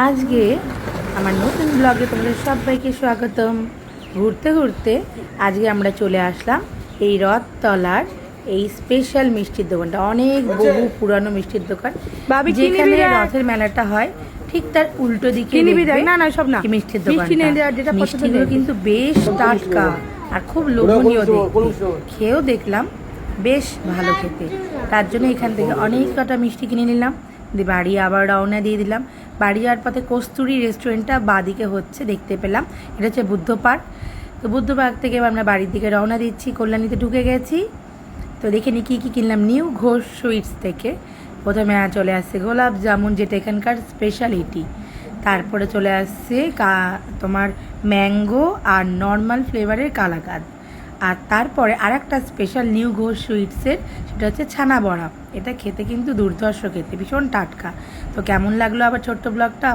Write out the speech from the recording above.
আজকে আমার নতুন ব্লগে তোমাদের সবাইকে স্বাগতম। ঘুরতে ঘুরতে আজকে আমরা চলে আসলাম এই রথতলার এই স্পেশাল মিষ্টির দোকানটা। অনেক বহু পুরানো মিষ্টির দোকান, যেখানে রথের মেলাটা হয় ঠিক তার উল্টো দিকে মিষ্টির দোকান। মিষ্টিগুলো কিন্তু বেশ টাটকা আর খুব লোভনীয় দেখতে। খেয়েও দেখলাম বেশ ভালো খেতে, তার জন্য এখান থেকে অনেক কটা মিষ্টি কিনে নিলাম। দিয়ে বাড়ি আবার রওনা দিয়ে দিলাম। বাড়ি যাওয়ার পথে কস্তুরি রেস্টুরেন্টটা বাদিকে হচ্ছে, দেখতে পেলাম। এটা হচ্ছে বুদ্ধ পার্ক। তো বুদ্ধ পার্ক থেকে আমরা বাড়ির দিকে রওনা দিচ্ছি। কল্যাণীতে ঢুকে গেছি। তো দেখে নি কী কী কিনলাম নিউ ঘোষ সুইটস থেকে। প্রথমে চলে আসছে গোলাপ জামুন, যেটা এখানকার স্পেশালিটি। তারপরে চলে আসছে তোমার ম্যাঙ্গো আর নর্মাল ফ্লেভারের কালাকাঁদ। আর তারপরে আর একটা স্পেশাল নিউ ঘোষ সুইটসের, সেটা হচ্ছে ছানা বড়া। এটা খেতে কিন্তু দুর্ধর্ষ খেতে, ভীষণ টাটকা। তো কেমন লাগলো আবার ছোট্ট ব্লগটা